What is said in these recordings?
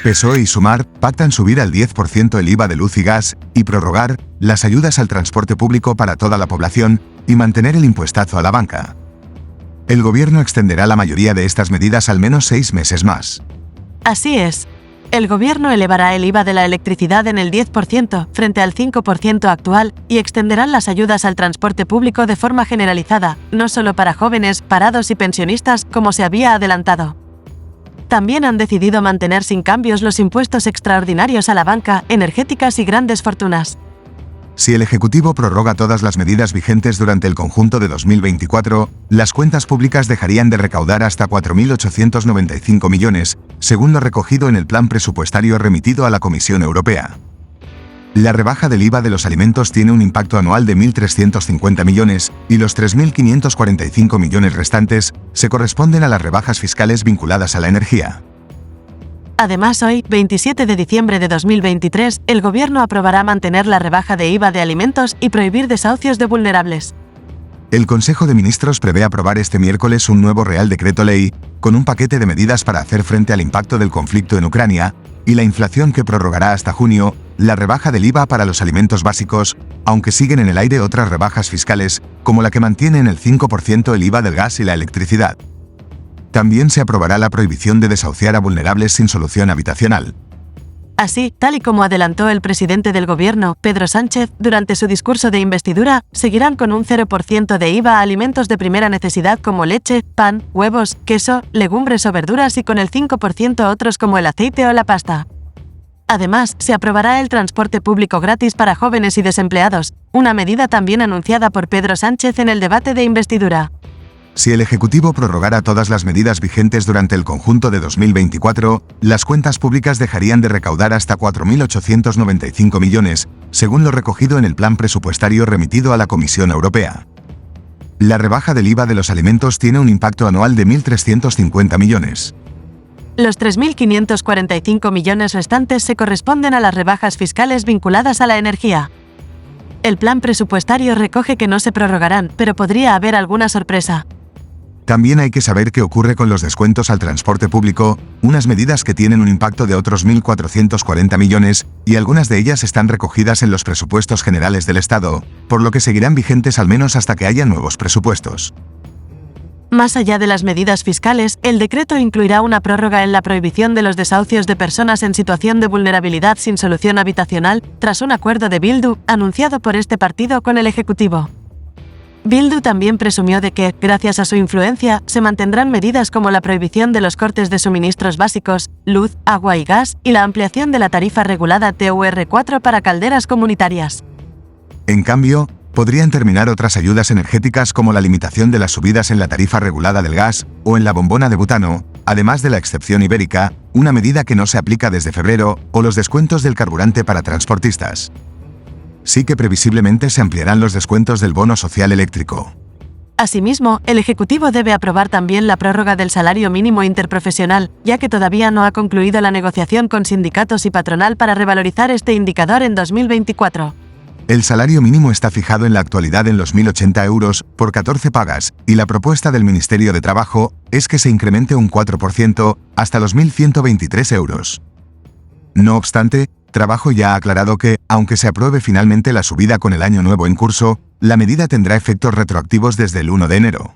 PSOE y Sumar pactan subir al 10% el IVA de luz y gas y prorrogar las ayudas al transporte público para toda la población y mantener el impuestazo a la banca. El gobierno extenderá la mayoría de estas medidas al menos 6 meses más. Así es. El gobierno elevará el IVA de la electricidad en el 10% frente al 5% actual y extenderán las ayudas al transporte público de forma generalizada, no solo para jóvenes, parados y pensionistas como se había adelantado. También han decidido mantener sin cambios los impuestos extraordinarios a la banca, energéticas y grandes fortunas. Si el Ejecutivo prorroga todas las medidas vigentes durante el conjunto de 2024, las cuentas públicas dejarían de recaudar hasta 4.895 millones, según lo recogido en el plan presupuestario remitido a la Comisión Europea. La rebaja del IVA de los alimentos tiene un impacto anual de 1.350 millones, y los 3.545 millones restantes se corresponden a las rebajas fiscales vinculadas a la energía. Además, hoy, 27 de diciembre de 2023, el Gobierno aprobará mantener la rebaja de IVA de alimentos y prohibir desahucios de vulnerables. El Consejo de Ministros prevé aprobar este miércoles un nuevo Real Decreto Ley, con un paquete de medidas para hacer frente al impacto del conflicto en Ucrania y la inflación que prorrogará hasta junio, la rebaja del IVA para los alimentos básicos, aunque siguen en el aire otras rebajas fiscales, como la que mantiene en el 5% el IVA del gas y la electricidad. También se aprobará la prohibición de desahuciar a vulnerables sin solución habitacional. Así, tal y como adelantó el presidente del Gobierno, Pedro Sánchez, durante su discurso de investidura, seguirán con un 0% de IVA a alimentos de primera necesidad como leche, pan, huevos, queso, legumbres o verduras y con el 5% a otros como el aceite o la pasta. Además, se aprobará el transporte público gratis para jóvenes y desempleados, una medida también anunciada por Pedro Sánchez en el debate de investidura. Si el Ejecutivo prorrogara todas las medidas vigentes durante el conjunto de 2024, las cuentas públicas dejarían de recaudar hasta 4.895 millones, según lo recogido en el plan presupuestario remitido a la Comisión Europea. La rebaja del IVA de los alimentos tiene un impacto anual de 1.350 millones. Los 3.545 millones restantes se corresponden a las rebajas fiscales vinculadas a la energía. El plan presupuestario recoge que no se prorrogarán, pero podría haber alguna sorpresa. También hay que saber qué ocurre con los descuentos al transporte público, unas medidas que tienen un impacto de otros 1.440 millones, y algunas de ellas están recogidas en los presupuestos generales del Estado, por lo que seguirán vigentes al menos hasta que haya nuevos presupuestos. Más allá de las medidas fiscales, el decreto incluirá una prórroga en la prohibición de los desahucios de personas en situación de vulnerabilidad sin solución habitacional, tras un acuerdo de Bildu, anunciado por este partido con el Ejecutivo. Bildu también presumió de que, gracias a su influencia, se mantendrán medidas como la prohibición de los cortes de suministros básicos, luz, agua y gas, y la ampliación de la tarifa regulada TUR4 para calderas comunitarias. En cambio, podrían terminar otras ayudas energéticas como la limitación de las subidas en la tarifa regulada del gas o en la bombona de butano, además de la excepción ibérica, una medida que no se aplica desde febrero, o los descuentos del carburante para transportistas. Sí que previsiblemente se ampliarán los descuentos del bono social eléctrico. Asimismo, el Ejecutivo debe aprobar también la prórroga del salario mínimo interprofesional, ya que todavía no ha concluido la negociación con sindicatos y patronal para revalorizar este indicador en 2024. El salario mínimo está fijado en la actualidad en los 1.080 euros por 14 pagas, y la propuesta del Ministerio de Trabajo es que se incremente un 4% hasta los 1.123 euros. No obstante, Trabajo ya ha aclarado que, aunque se apruebe finalmente la subida con el año nuevo en curso, la medida tendrá efectos retroactivos desde el 1 de enero.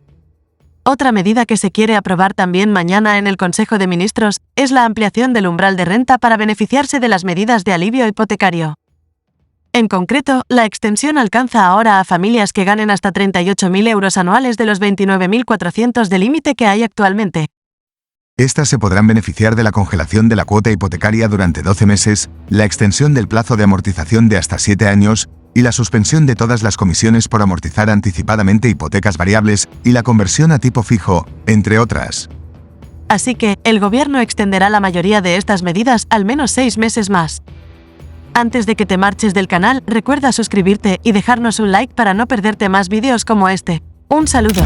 Otra medida que se quiere aprobar también mañana en el Consejo de Ministros es la ampliación del umbral de renta para beneficiarse de las medidas de alivio hipotecario. En concreto, la extensión alcanza ahora a familias que ganen hasta 38.000 euros anuales de los 29.400 de límite que hay actualmente. Estas se podrán beneficiar de la congelación de la cuota hipotecaria durante 12 meses, la extensión del plazo de amortización de hasta 7 años y la suspensión de todas las comisiones por amortizar anticipadamente hipotecas variables y la conversión a tipo fijo, entre otras. Así que, el Gobierno extenderá la mayoría de estas medidas al menos 6 meses más. Antes de que te marches del canal, recuerda suscribirte y dejarnos un like para no perderte más vídeos como este. Un saludo.